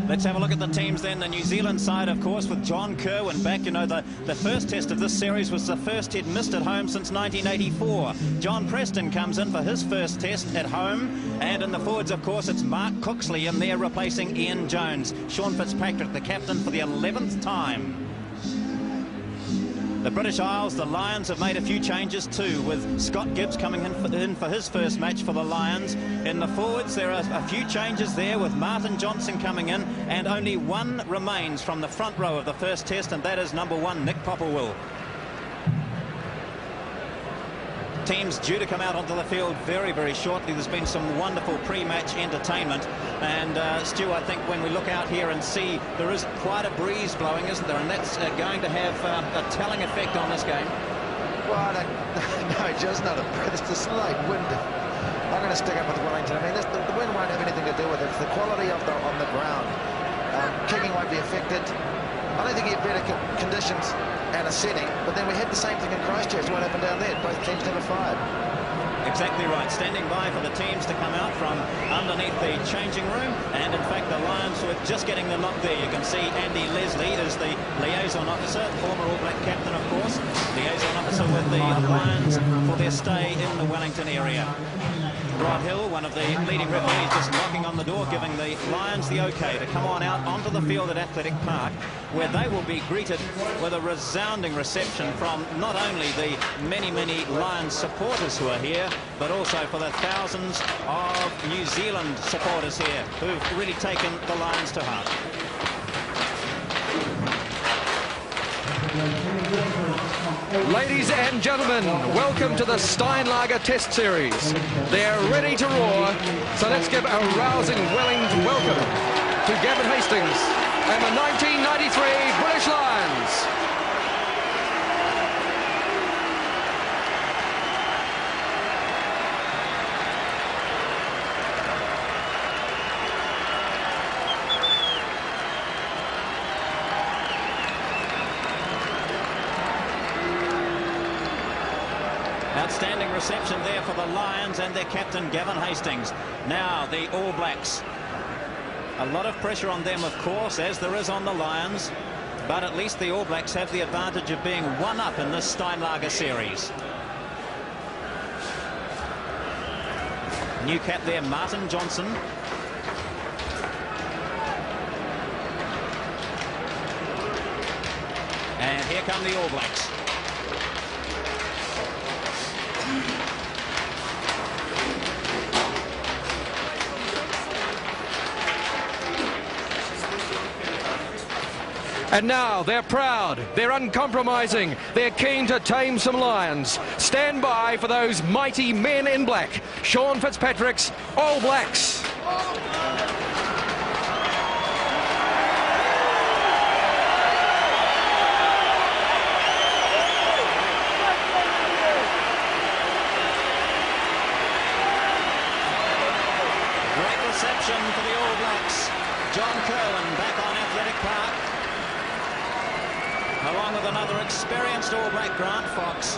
Let's have a look at the teams then. The New Zealand side, of course, with John Kerwin back. You know, the first test of this series was the first he'd missed at home since 1984. John Preston comes in for his first test at home. And in the forwards, of course, it's Mark Cooksley in there replacing Ian Jones. Sean Fitzpatrick, the captain, for the 11th time. The British Isles, the Lions, have made a few changes too, with Scott Gibbs coming in for his first match for the Lions. In the forwards, there are a few changes there, with Martin Johnson coming in, and only one remains from the front row of the first test, and that is number 1, Nick Popplewell. Teams due to come out onto the field very, very shortly. There's been some wonderful pre-match entertainment. And Stu, I think when we look out here and see, there is quite a breeze blowing, isn't there? And that's going to have a telling effect on this game. Well, no, just not a breath. It's the slight wind. I'm going to stick up with Wellington. I mean, the wind won't have anything to do with it. It's the quality of on the ground. Kicking won't be affected. I don't think you have better conditions and a setting, but then we had the same thing in Christchurch. What happened down there? Both teams never fired. Exactly right. Standing by for the teams to come out from underneath the changing room. And in fact, the Lions were just getting the knock there. You can see Andy Leslie is the liaison officer, former All Black captain, of course. Liaison officer with the Lions for their stay in the Wellington area. Rod Hill, one of the leading referees, just knocking on the door, giving the Lions the okay to come on out onto the field at Athletic Park, where they will be greeted with a resounding reception from not only the many, many Lions supporters who are here, but also for the thousands of New Zealand supporters here who've really taken the Lions to heart. Ladies and gentlemen, welcome to the Steinlager Test Series. They're ready to roar, so let's give a rousing Wellington welcome to Gavin Hastings and the 1993 British Lions. Outstanding reception there for the Lions and their captain, Gavin Hastings. Now, the All Blacks. A lot of pressure on them, of course, as there is on the Lions. But at least the All Blacks have the advantage of being one up in this Steinlager series. New cap there, Martin Johnson. And here come the All Blacks. And now they're proud, they're uncompromising, they're keen to tame some lions. Stand by for those mighty men in black, Sean Fitzpatrick's All Blacks. Great reception for the All Blacks. John Kerwin back on Athletic Park, along with another experienced All Black, Grant Fox.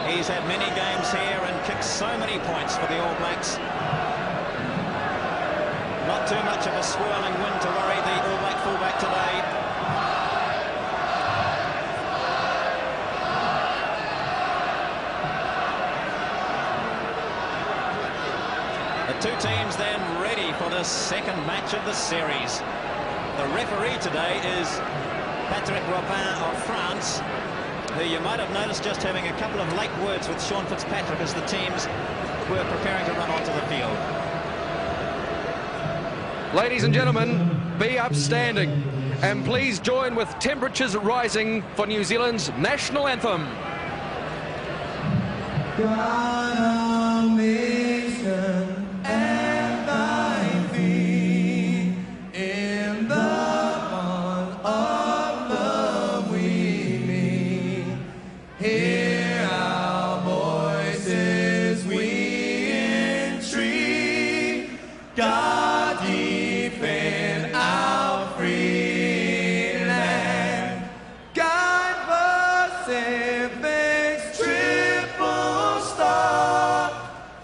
He's had many games here and kicked so many points for the All Blacks. Not too much of a swirling wind to worry the All Black fullback today. The two teams then ready for the second match of the series. The referee today is Patrick Robin of France, who you might have noticed just having a couple of late words with Sean Fitzpatrick as the teams were preparing to run onto the field. Ladies and gentlemen, be upstanding and please join with temperatures rising for New Zealand's national anthem.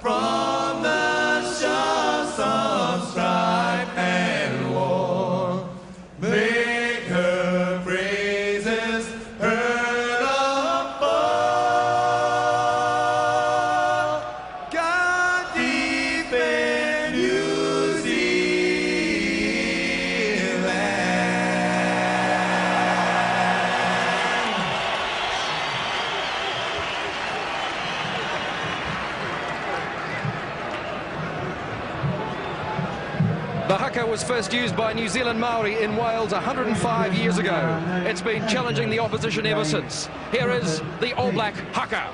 From haka was first used by New Zealand Maori in Wales 105 years ago. It's been challenging the opposition ever since. Here is the All Black haka.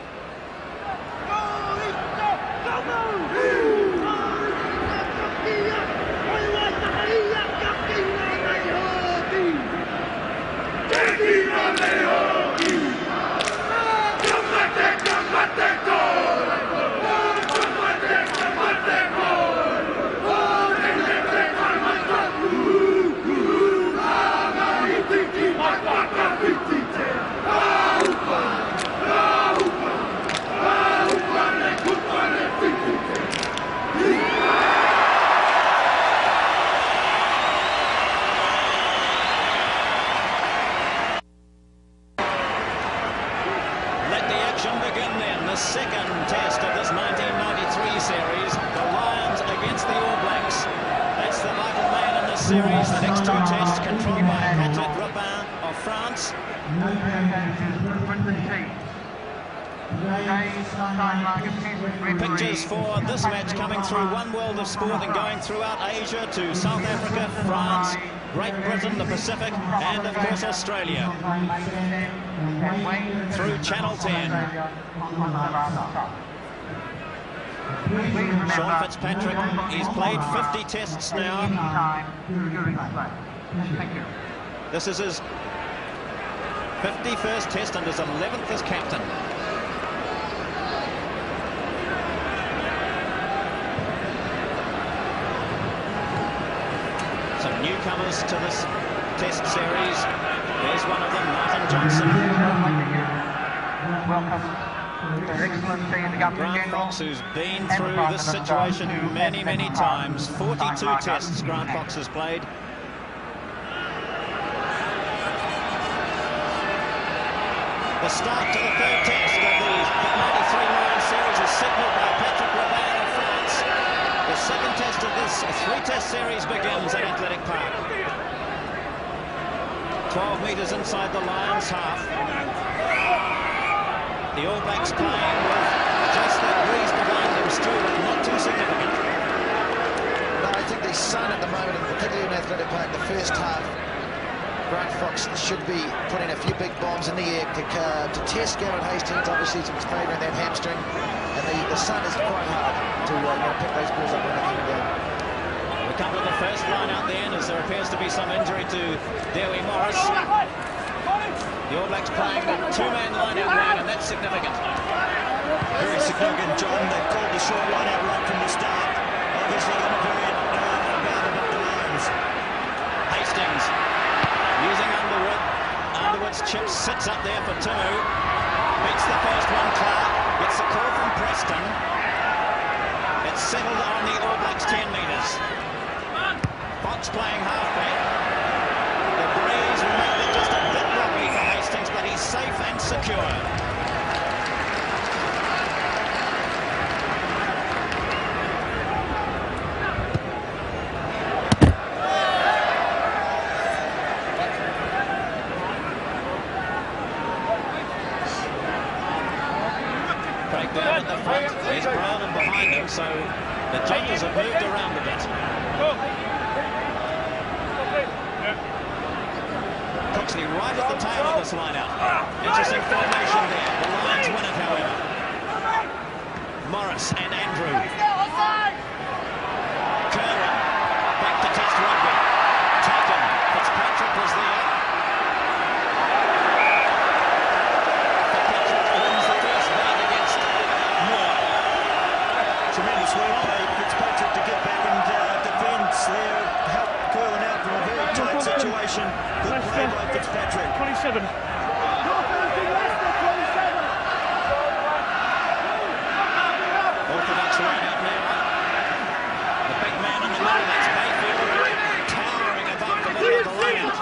Second test of this 1993 series, the Lions against the All Blacks. That's the vital man in this series. The next two tests controlled by Patrick Robin of France. Pictures for this match coming through One World of Sport and going throughout Asia to South Africa, France, Great Britain, the Pacific, and of course Australia. Through Channel 10. Sean Fitzpatrick, he's played 50 tests now. This is his 51st test and his 11th as captain. Some newcomers to this test series. There's one of them, Martin Johnson. Welcome. Grant Fox, who's been through this situation many, many times. 42 tests Grant Fox has played. The start to the third test of the 93 Lions series is signalled by Patrick Robin of France. The second test of this three-test series begins at Athletic Park. 12 metres inside the Lions' half. The All Blacks playing with just that breeze behind them, still not too significant. No, I think the sun at the moment, and particularly in Athletic Park, the first half, Grant Fox should be putting a few big bombs in the air to test Gavin Hastings. Obviously, he's favouring that hamstring, and the sun is quite hard to pick those balls up when they come down. We come to the first line out there, as there appears to be some injury to Dewi Morris. The All Blacks playing with two-man line-out wide, and that's significant. Very significant, John. They've called the short line-out right from the start. Obviously, going to bring it about the Lions. Hastings using Underwood. Underwood's chip sits up there for Timu. Beats the first one, Clark. Gets the call from Preston. It's settled on the All Blacks 10 metres. Fox playing halfback. The breeze will make it just a bit wobbly for Hastings, but he's safe and secure. Craig down at the front. There's Brown and behind him, so the judges have moved around a bit. Coxley right at the tail of this line-out. Interesting formation there. The Lions win it, however. Morris and Andrew. Kerwin back to test rugby. Taken. Fitzpatrick was there. Fitzpatrick wins the first bout against Moore. Tremendous work by Fitzpatrick to get back and defend there. Help Kerwin out from a very tight situation. Good play by Fitzpatrick. 27. Orthodox line out now. The big man in the middle, that's Mayfield, towering above the middle of the line-out.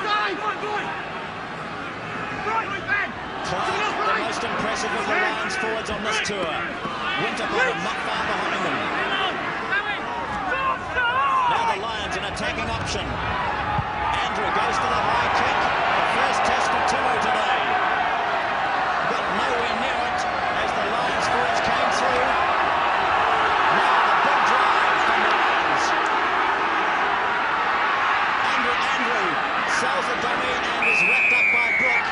Clark, the most impressive of the Lions forwards on this tour. Winterbottom not far behind them. Now the Lions, an attacking option. Andrew goes to the high kick. The first test for Timu today. Got nowhere near it as the Lions forwards came through. Now the big drive from the Lions. sells the dummy and is wrapped up by Brook.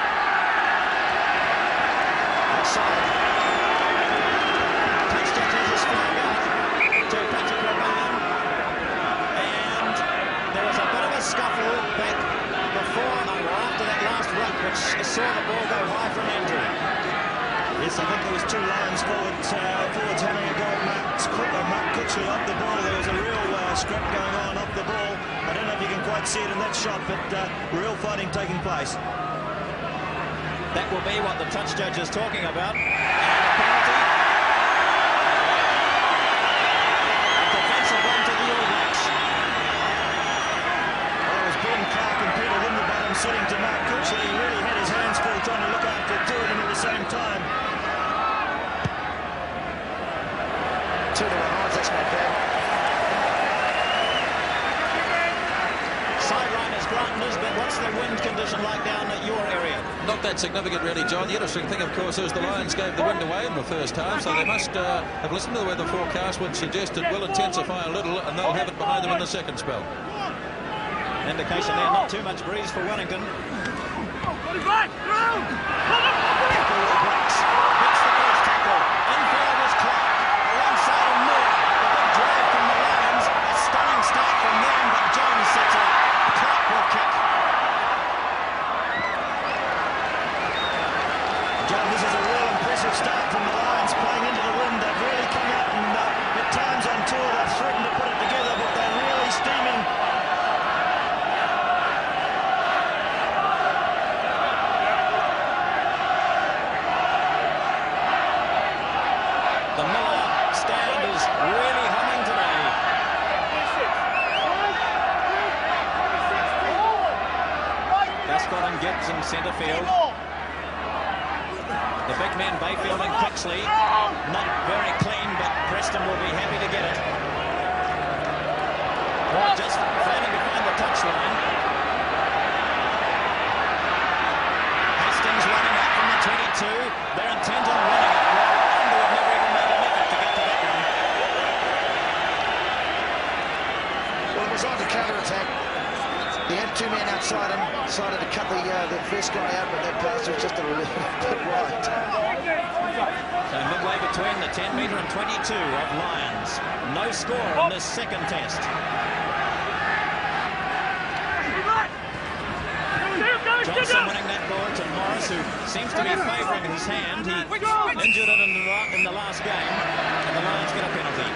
Offside. Touch judges his flag out to Patrick Raban. And there was a bit of a scuffle back before or after that last ruck, which saw the ball go high from Andrew. Yes, I think there was 2 Lions forwards having a go at Mark Cutchley off the ball. There was a real scrap going on off the ball. I don't know if you can quite see it in that shot, but real fighting taking place. That will be what the touch judge is talking about. And a penalty. A defensive one to the All Blacks. Well, it was Ben Clark and Peter Lindenbottom sitting to Mark Cutchley. He really had his hands full trying to look after 2 of them at the same time. 2 to 1 odds, that's not bad. Sideline is Grant Nisbet. What's the wind condition like down at your area? Not that significant, really, John. The interesting thing, of course, is the Lions gave the wind away in the first half, so they must have listened to the weather forecast, which suggests it will intensify a little, and they'll have it behind them in the second spell. Indication there, not too much breeze for Wellington. Infield is Clark. Alongside and more. The big drive from the Lions. A stunning start from them, but Jones sets it up. Clark will kick. John, this is a real impressive start from the Lions playing into the wind. They've really come out and at times on tour they've threatened to put it together, but they're really steaming. The Miller stand is really humming today. Gascott and Gibbs in centre field. The big men, Bayfield and Pixley, not very clean, but Preston will be happy to get it. Well, just failing to find the touchline. Hastings running out from the 22. They're intent on running it. Underwood never even made an effort to get to that one. Well, it was on to counter-attack. He had 2 men outside him, decided to cut the first guy out, but that pass was just a little bit wide. So midway between the 10 metre and 22 of Lions. No score in this second test. Johnson winning that ball to Morris, who seems to be favouring his hand. He injured it in the last game, and the Lions get a penalty.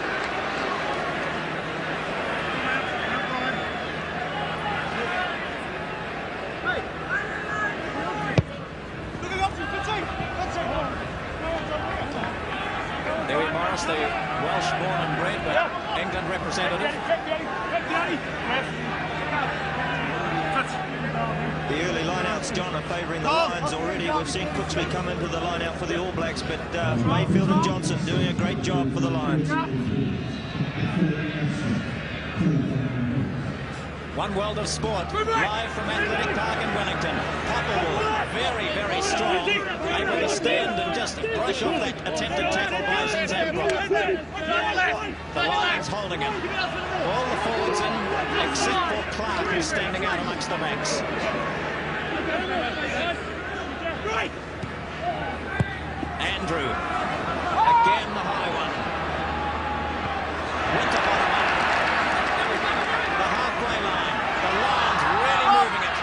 Louis Morris, the Welsh-born and bred, but England representative. The early lineouts, John, are favouring the Lions already. We've seen Cooksby come into the lineout for the All Blacks, but Mayfield and Johnson doing a great job for the Lions. One world of sport, live from Athletic Park in Wellington. Popple, very, very strong, able to stand and just brush off that attempted tackle by Zinzambro. The Lions holding it. All the forwards in, except for Clark, who's standing out amongst the backs. Andrew, again the high one. Winterbottom up. The halfway line. The Lions really moving it.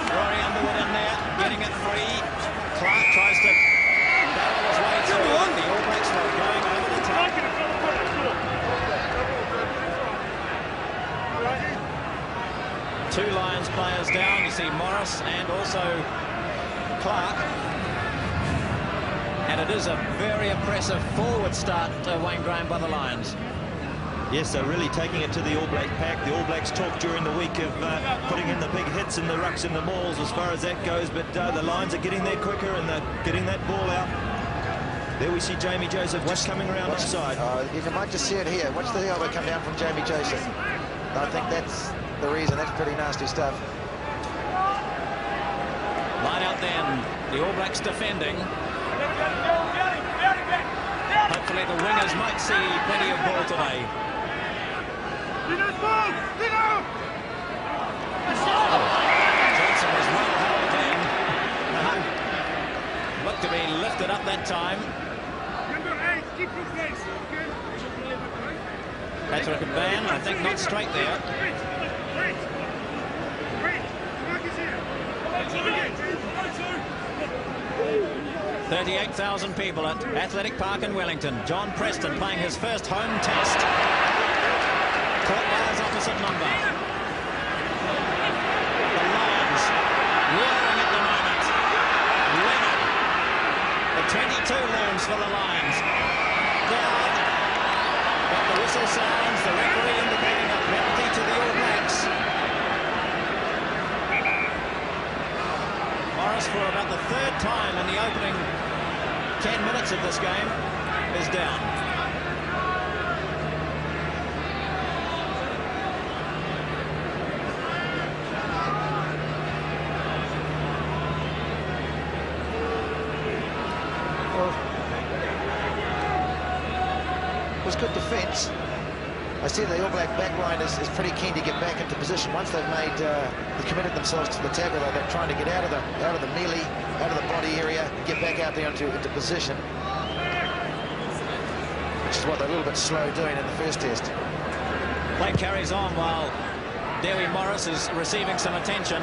Rory Underwood in there, getting it free. Clark tries to barrel his way through. The All Blacks are going over the top. 2 Lions players down. You see Morris and also Clark. And it is a very impressive forward start, Wayne Graham, by the Lions. Yes, they're really taking it to the All Black pack. The All Blacks talked during the week of putting in the big hits in the rucks and the mauls as far as that goes, but the Lions are getting there quicker and they're getting that ball out. There we see Jamie Joseph just coming around offside. You might just see it here. Watch the elbow come down from Jamie Joseph. I think that's the reason. That's pretty nasty stuff. Line out then. The All Blacks defending. Hopefully the wingers might see plenty of ball today. Johnson was well held then. Looked to be lifted up that time. Patrick Van, I think, not straight there. 38,000 people at Athletic Park in Wellington. John Preston playing his first home test. Caught by his opposite number. The Lions roaring at the moment. Leonard. The 22 looms for the Lions. Down. But the whistle sounds. The referee indicating a penalty to the All Blacks. Morris, for about the third time in the opening 10 minutes of this game, is down. Well, it was good defence. I see the All Black backline is pretty keen to get back into position. Once they've committed themselves to the tackle, they're trying to get out of the melee, out of the body area, get back out there into position, which is what they're a little bit slow doing in the first test. Play carries on while Dewi Morris is receiving some attention.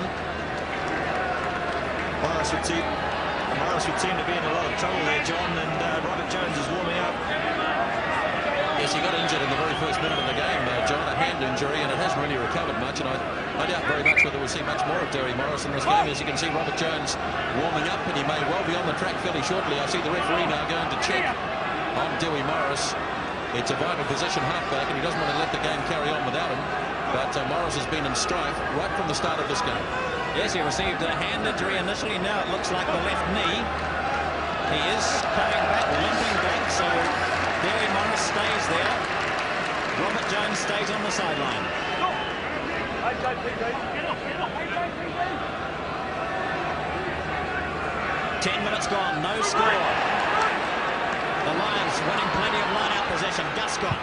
Morris would seem to be in a lot of trouble there, John, and Robert Jones is warming up. Yes, he got injured in the very first minute of the game, John, a hand injury, and it hasn't really recovered much, and I doubt very much whether we'll see much more of Dewi Morris in this game. As you can see, Robert Jones warming up, and he may well be on the track fairly shortly. I see the referee now going to check on Dewi Morris. It's a vital position, halfback, and he doesn't want to let the game carry on without him, but Morris has been in strife right from the start of this game. Yes, he received a hand injury initially. Now it looks like the left knee. He is coming back, limping back, so Dewi Morris stays there. Robert Jones stays on the sideline. 10 minutes gone, no score. The Lions winning plenty of line-out possession. Guscott.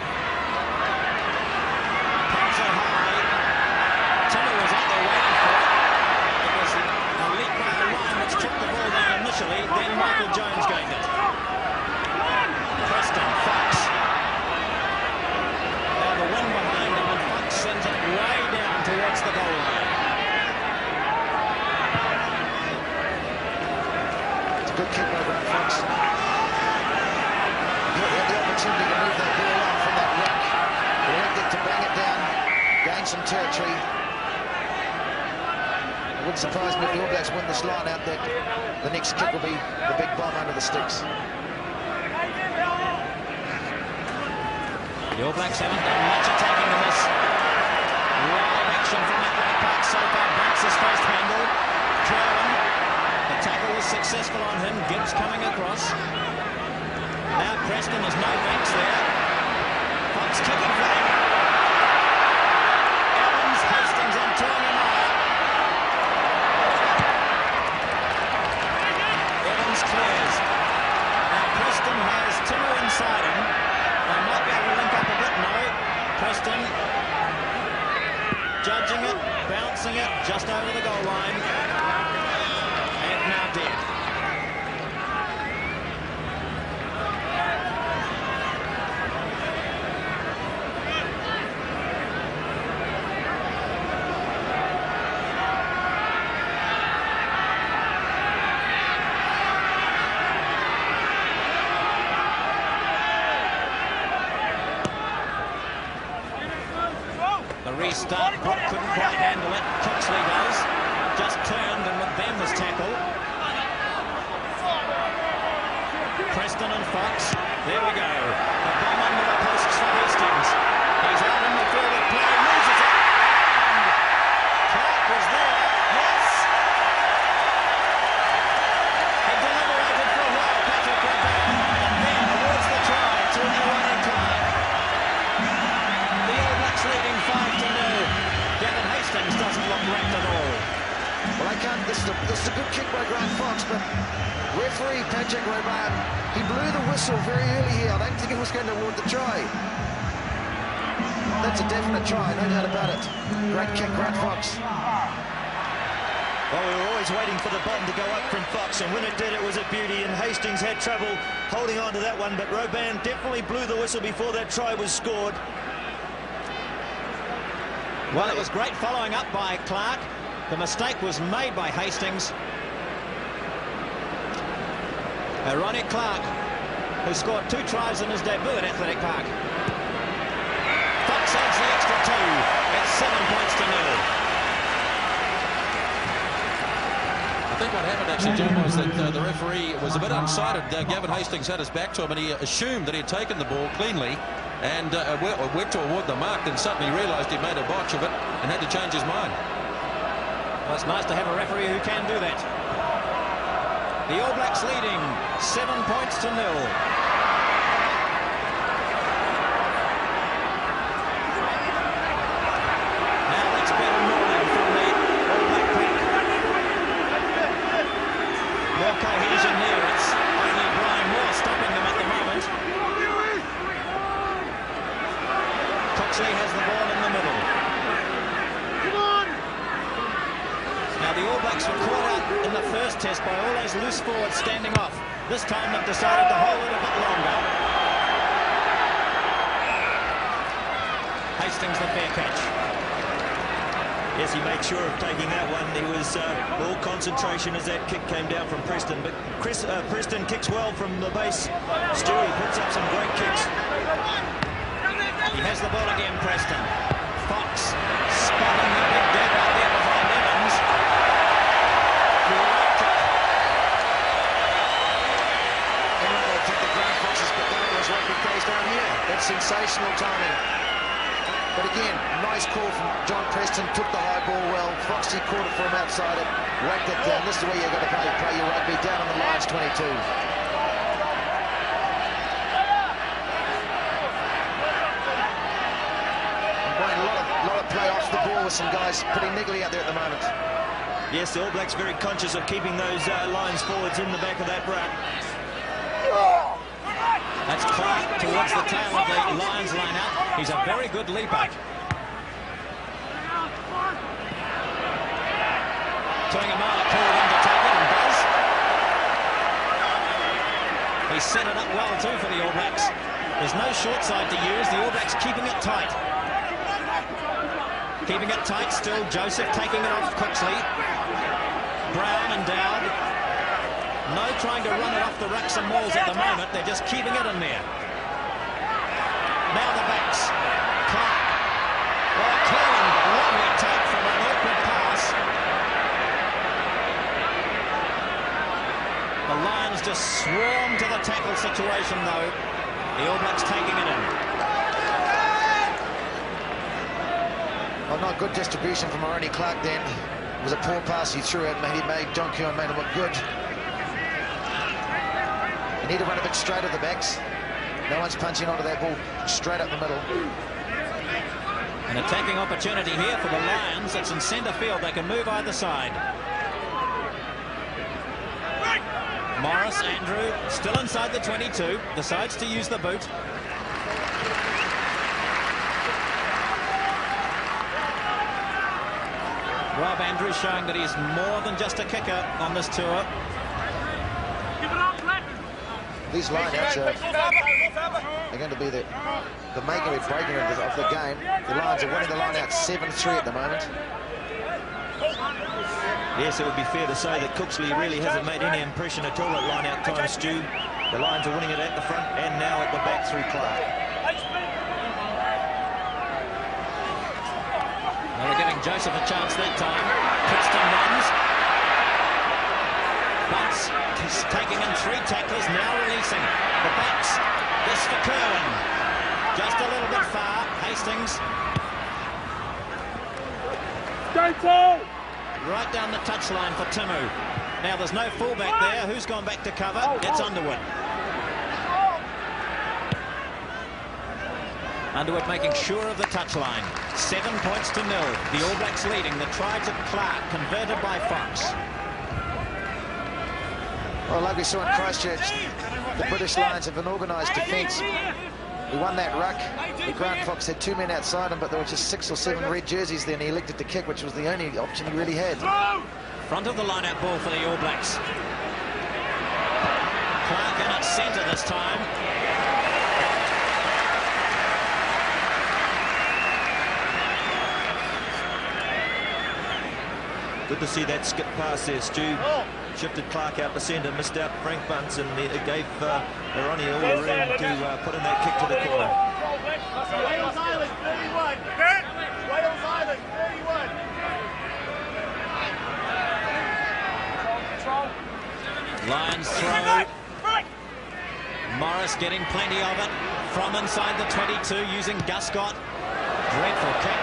Pumps it high. Timmer was out there waiting for it. It was a leap by the line which took the ball down initially. Then Michael Jones gained it. Preston, Fox. Now the wind behind him, and Fox sends it way down towards the goal line. It's a good kick by Grant Fox. He had the opportunity to move that ball on from that ruck. He elected to bang it down, gain some territory. It wouldn't surprise me if the All Blacks win this line out that the next kick will be the big bomb under the sticks. The All Blacks haven't done much attacking in this wild action from Athletic Park so far. Banks his first handle. Kerwin, the tackle was successful on him. Gibbs coming across. Now Preston, there's no Banks there. Fox kicking for him. Evans, Hastings and Tuamimara. Evans clears. Now Preston has Timmer inside him. They might be able to link up a bit, no. Preston judging it, bouncing it just over the goal line. And now dead. Restart, Brook couldn't quite handle it. Coxley does. Just turned and with them was tackled. Preston and Fox. There we go. The bomb under the posts for Hastings. He's out in the field of play. Loses it. And Clark was there. Yes. He deliberated for a while, Patrick Raban. And then towards the try to Owen and Clark. The All Blacks leading 5-0. Gavin Hastings doesn't look wrecked at all. Well, I can't. This is a good kick by Grant Fox, but referee Patrick Raban, he blew the whistle very early here. I don't think he was going to award the try. That's a definite try, no doubt about it. Great kick, Grant Fox. Well, we were always waiting for the button to go up from Fox, and when it did, it was a beauty, and Hastings had trouble holding on to that one, but Robban definitely blew the whistle before that try was scored. Well, it was great following up by Clark. The mistake was made by Hastings. Ronnie Clark, who scored 2 tries in his debut at Athletic Park. Fox adds the extra 2. It's 7 points to 0. I think what happened actually, Jim, was that the referee was a bit unsighted. Gavin Hastings had his back to him, and he assumed that he had taken the ball cleanly and went toward the mark, and suddenly realised he'd made a botch of it and had to change his mind. Well, it's nice to have a referee who can do that. The All Blacks leading 7 points to 0. Now that's better Norman from the All Black pack. More cohesion there. It's only Brian Moore stopping them at the moment. Coxley has the ball in the middle. Now the All Blacks were caught out in the first test by all those loose forwards standing off. This time they've decided to hold it a bit longer. Hastings the fair catch. Yes, he made sure of taking that one. He was all concentration as that kick came down from Preston. But Preston kicks well from the base. Stewie puts up some great kicks. He has the ball again, Preston. Fox spotting the big gap out there behind Evans. Great kick. And I don't think the Grant Fox has got down as rugby plays down here. That's sensational timing. But again, nice call from John Preston, took the high ball well. Foxy caught it from outside it, whacked it down. This is where you've got to play your rugby, down on the Lions 22. A lot of play off the ball with some guys pretty niggly out there at the moment. Yes, the All Blacks very conscious of keeping those Lions forwards in the back of that ruck. That's Clark towards the tail of the Lions line-out. He's a very good leaper. Tuingamala called in to take it and does. He set it up well too for the All Blacks. There's no short side to use. The All Blacks keeping it tight. Keeping it tight still. Joseph taking it off Coxley. Brown and Dowd. No trying to run it off the rucks and walls at the moment. They're just keeping it in there. Now the backs. Clark. Well, clean, lovely take from an awkward pass. The Lions just swarm to the tackle situation, though. The All Blacks taking it in. Well, not good distribution from Ronnie Clark then. It was a poor pass he threw it. He made John Keoghan made him look good. You need to run a bit straight at the backs. No one's punching onto that ball straight up the middle. An attacking opportunity here for the Lions. It's in centre field. They can move either side. Morris, Andrew, still inside the 22. Decides to use the boot. Rob Andrews showing that he's more than just a kicker on this tour. These line-outs are going to be the making or breaking of the game. The Lions are winning the line-out 7-3 at the moment. Yes, it would be fair to say that Cooksley really hasn't made any impression at all at line-out time, Stu. The Lions are winning it at the front and now at the back through Clark. Well, they're giving Joseph a chance that time. Preston runs. Bunce is taking in 3 tacklers, now releasing. The backs. This for Kerwin. Just a little bit far. Hastings. Right down the touchline for Timu. Now there's no fullback there. Who's gone back to cover? It's Underwood. Underwood making sure of the touchline. 7 points to 0. The All Blacks leading. The try to Clark, converted by Fox. Well, like we saw in Christchurch, the British Lions have an organised defence. He won that ruck. The Grant Fox had 2 men outside him, but there were just 6 or 7 red jerseys there, and he elected to kick, which was the only option he really had. Front of the line-out ball for the All Blacks. Clark in at centre this time. Good to see that skip pass there, Stu. Shifted Clark out to centre, missed out Frank Bunce, and it gave Ronnie all the room to put in that kick to the corner. Wales Island, 31. Wales Island, 31. Lions throw. Morris getting plenty of it from inside the 22 using Guscott. Dreadful kick.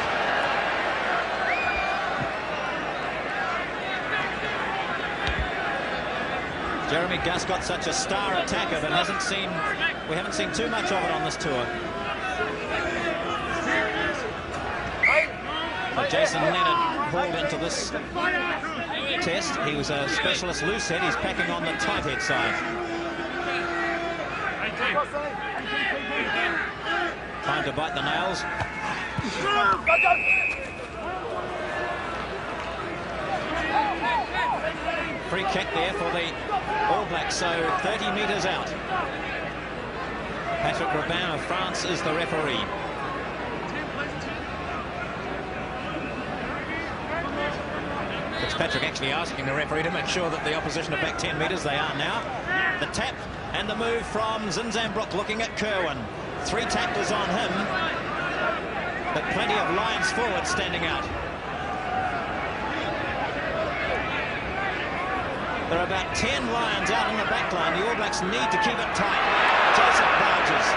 Jeremy Guscott, such a star attacker, but we haven't seen too much of it on this tour. But Jason Leonard pulled into this test. He was a specialist loose head. He's packing on the tight head side. Time to bite the nails. Free kick there for the All Blacks, so 30 metres out. Patrick Robin of France is the referee. Fitzpatrick actually asking the referee to make sure that the opposition are back 10 metres. They are now. The tap and the move from Zinzambrook looking at Kerwin. 3 tacklers on him, but plenty of Lions forward standing out. There are about 10 Lions out in the back line. The All Blacks need to keep it tight. Joseph barges.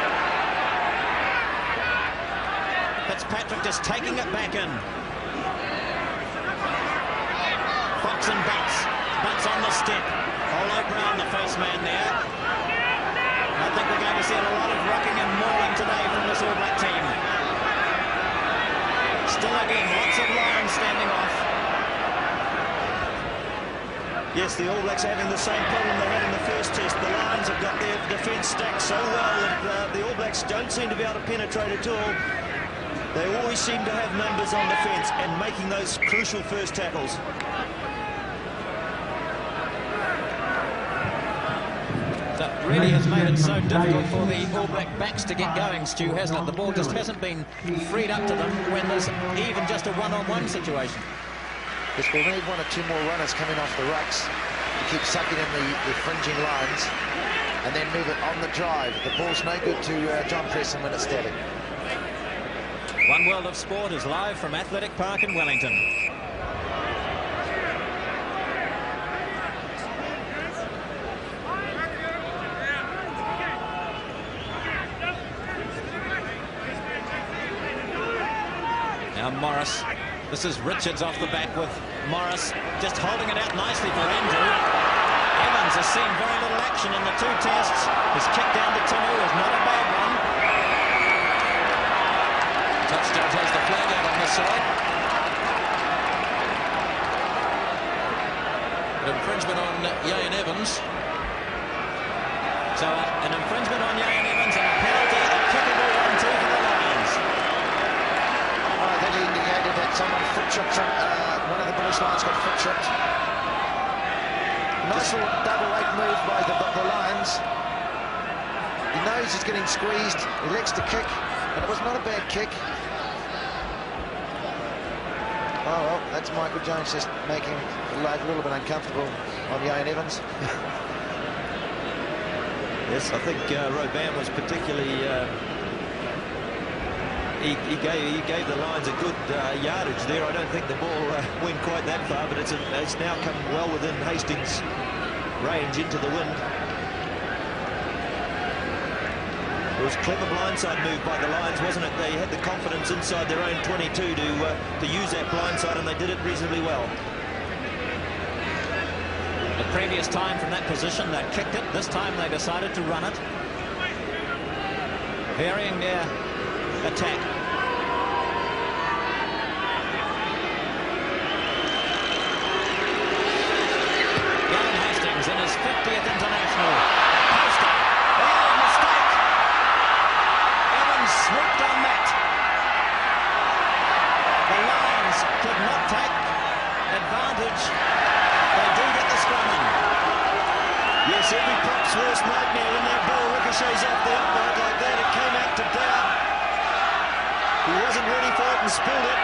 Fitzpatrick just taking it back in. Fox and Bunce on the step. Olo Brown, the first man there. I think we're going to see a lot of rocking and mauling today from this All Black team. Still again, lots of Lions standing off. Yes, the All Blacks are having the same problem they had in the first test. The Lions have got their defence stacked so well that the All Blacks don't seem to be able to penetrate at all. They always seem to have numbers on defence and making those crucial first tackles. That really has made it so difficult for the All Black backs to get going, Stu, hasn't it? The ball just hasn't been freed up to them when there's even just a one-on-one situation. Yes, we'll need 1 or 2 more runners coming off the rucks to keep sucking in the fringing lines and then move it on the drive. The ball's no good to John Preston when it's static. One World of Sport is live from Athletic Park in Wellington. Now Morris. This is Richards off the back with Morris just holding it out nicely for Andrew. Evans has seen very little action in the 2 tests. His kick down to Timu is not a bad one. Touchdown has the flag out on this side. An infringement on Yayan Evans. So an infringement on Yayan Evans and a penalty, a kickable 1-2 for the Lions. I think he indicated that someone foot tripped one of the British Lions got foot tripped. Nice little double leg move by the Lions. He knows he's getting squeezed. He elects to kick, and it was not a bad kick. Oh well, that's Michael Jones just making life a little bit uncomfortable on Yayan Evans. Yes, I think Robin was particularly... He gave the Lions a good yardage there. I don't think the ball went quite that far, but it's now come well within Hastings' range into the wind. It was a clever blindside move by the Lions, wasn't it? They had the confidence inside their own 22 to use that blindside, and they did it reasonably well. The previous time from that position they kicked it. This time they decided to run it. Varying their attack. Gavin Hastings in his 50th international. Poster. Oh, mistake. ricochets off the upright like that. It came out to Dowd. He wasn't ready for it and spilled it.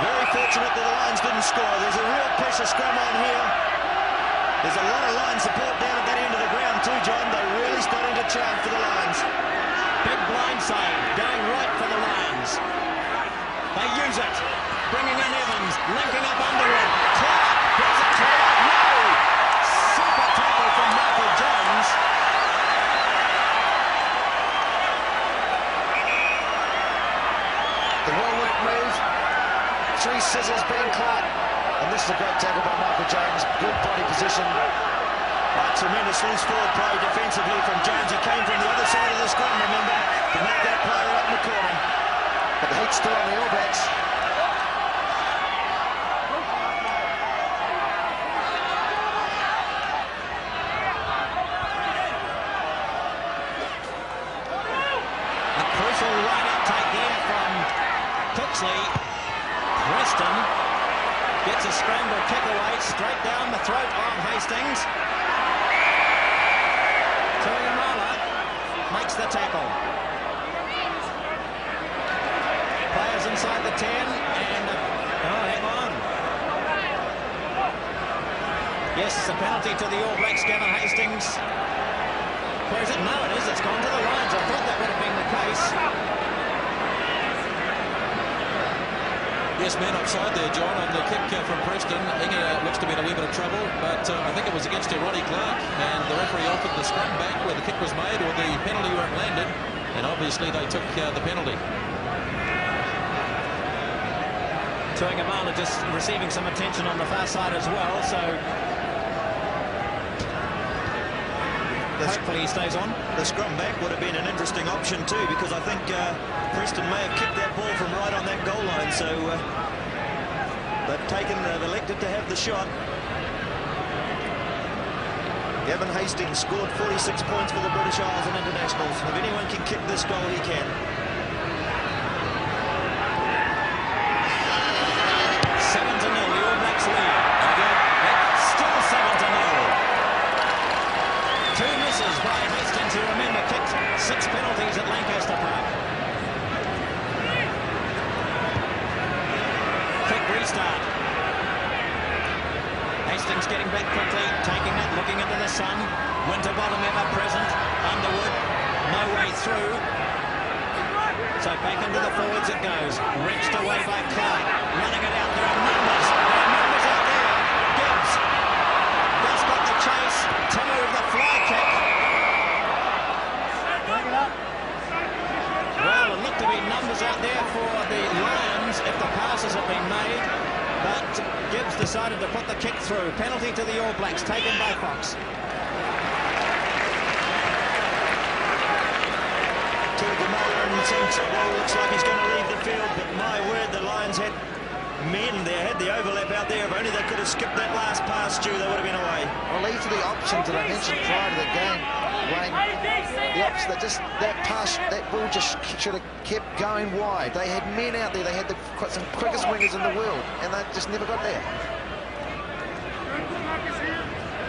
Very fortunate that the Lions didn't score. There's a real pressure scrum on here. There's a lot of line support down at that end of the ground too, John. They're really starting to charge for the Lions. Big blindside going right for the Lions. They use it. Bringing in Evans, linking up Underwood. Clark, does it clear? No! Super tackle from Michael Jones. The well-worked move. 3 scissors, Ben Clark. And this is a great tackle by Michael Jones. Good body position. Tremendous loose forward play defensively from Jones. He came from the other side of the scrum, remember, to knock that player out in the corner. But the heat's still on the All Blacks. A crucial right uptake there from Cooksley. Preston gets a scramble kick away straight down the throat of Hastings. Tuigamala makes the tackle. Players inside the 10 and hang on. Yes, a penalty to the All Blacks. Gavin Hastings. Where is it? No, it is. It's gone to the Lions. I thought that would have been the case. Yes, man offside there, John, on the kick from Preston. Inga looks to be in a wee bit of trouble, but I think it was against Ronnie Clark, and the referee offered the scrum back where the kick was made or the penalty where it landed, and obviously they took the penalty. Tuigamala just receiving some attention on the far side as well, so hopefully he stays on. The scrum back would have been an interesting option too, because I think Preston may have kicked that ball from right on that goal line, so they've elected to have the shot. Gavin Hastings scored 46 points for the British Isles and internationals. If anyone can kick this goal, he can. 7-0, the All Blacks lead. It's still 7-0. 2 misses by Hastings, who remember kicked 6 penalties at Lancaster Park. Quick restart. Hastings getting back quickly, taking it, looking into the sun. Winterbottom ever present. Underwood, no way through. So back into the forwards it goes. Wrenched away by Clark. Running it out. There are numbers. There are numbers out there. Gibbs does got the chase. Timmer with the fly kick. Well, it looked to be numbers out there for the Lions if the passes had been made. But Gibbs decided to put the kick through. Penalty to the All Blacks, taken by Fox. Looks like he's going to leave the field, but my word, the Lions had men there, had the overlap out there. If only they could have skipped that last pass, Stu, they would have been away. Well, these are the options that I mentioned prior to the game, Wayne. The options that pass, that ball just should have kept going wide. They had men out there. They had some quickest wingers in the world, and they just never got there.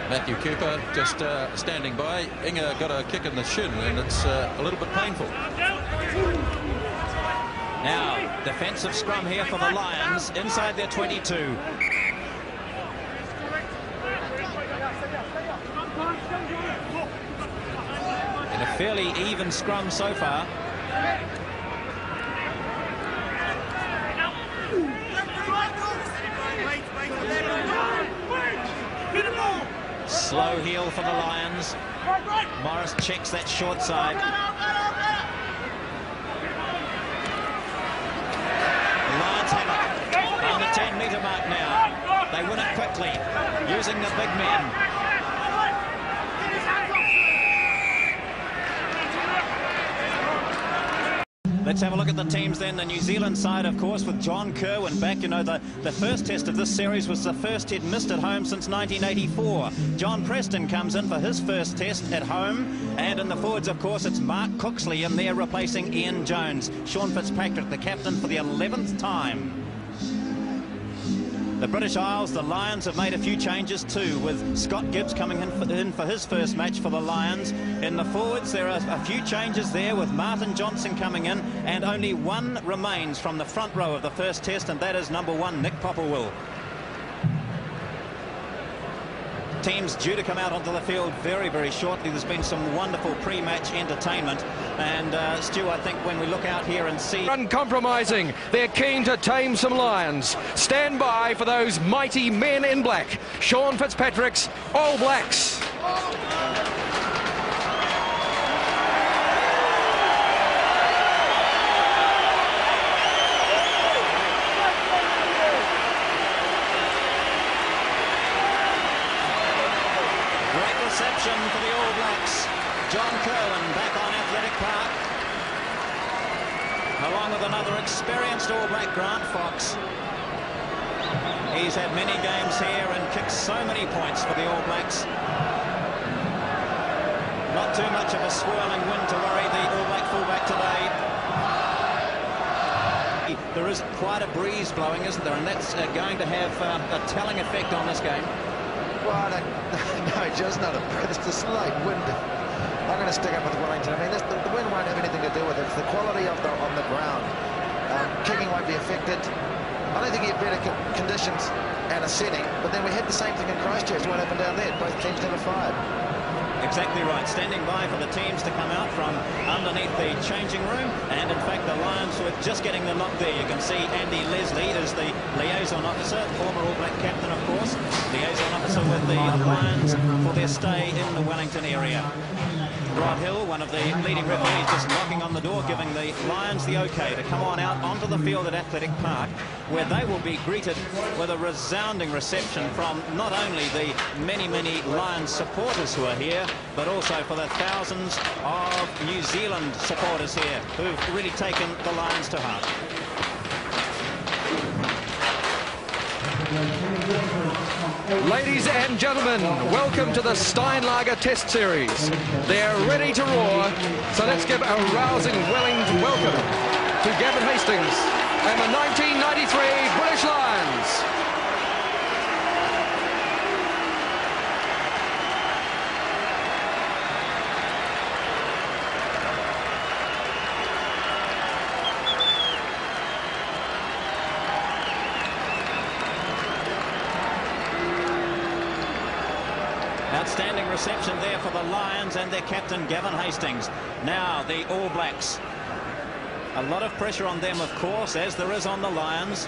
Matthew Cooper just standing by. Inga got a kick in the shin, and it's a little bit painful. Now, defensive scrum here for the Lions, inside their 22. And a fairly even scrum so far. Slow heel for the Lions. Morris checks that short side. The Lions have it on the 10-metre mark now. They win it quickly, using the big men. Let's have a look at the teams then. The New Zealand side, of course, with John Kerwin back. You know, the first test of this series was the first he'd missed at home since 1984. John Preston comes in for his first test at home. And in the forwards, of course, it's Mark Cooksley in there replacing Ian Jones. Sean Fitzpatrick, the captain, for the 11th time. The British Isles, the Lions, have made a few changes too, with Scott Gibbs coming in for his first match for the Lions. In the forwards, there are a few changes there, with Martin Johnson coming in, and only one remains from the front row of the first test, and that is number 1, Nick Popplewell. Teams due to come out onto the field very, very shortly. There's been some wonderful pre-match entertainment, and Stu, I think when we look out here and see... Uncompromising, they're keen to tame some lions. Stand by for those mighty men in black. Sean Fitzpatrick's All Blacks. Reception for the All Blacks. John Kirwan back on Athletic Park, along with another experienced All Black, Grant Fox. He's had many games here and kicked so many points for the All Blacks. Not too much of a swirling wind to worry the All Black fullback today. There is quite a breeze blowing, isn't there? And that's going to have a telling effect on this game. Well, no, just not a breath. It's a slight wind. I'm going to stick up with Wellington. I mean, the wind won't have anything to do with it. It's the quality of on the ground. Kicking won't be affected. I don't think you have better conditions and a setting, but then we had the same thing in Christchurch. What happened down there? Both teams never fired. Exactly right. Standing by for the teams to come out from underneath the changing room, and in fact the Lions were just getting the knock there. You can see Andy Leslie is the liaison officer, former All Black captain of course, liaison officer with the Lions for their stay in the Wellington area. Rod Hill, one of the leading referees, just knocking on the door, giving the Lions the okay to come on out onto the field at Athletic Park, where they will be greeted with a resounding reception from not only the many, many Lions supporters who are here, but also for the thousands of New Zealand supporters here who've really taken the Lions to heart. Ladies and gentlemen, welcome to the Steinlager Test Series. They're ready to roar, so let's give a rousing welcome to Gavin Hastings and the 1993 British Lions. Outstanding reception there for the Lions and their captain Gavin Hastings. Now the All Blacks. A lot of pressure on them, of course, as there is on the Lions,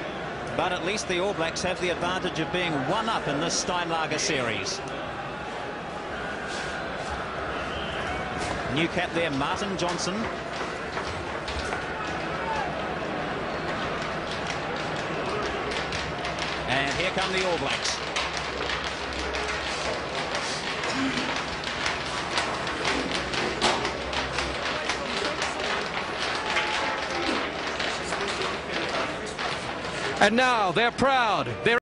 but at least the All Blacks have the advantage of being one up in this Steinlager series. New cap there, Martin Johnson. And here come the All Blacks. And now they're proud. They're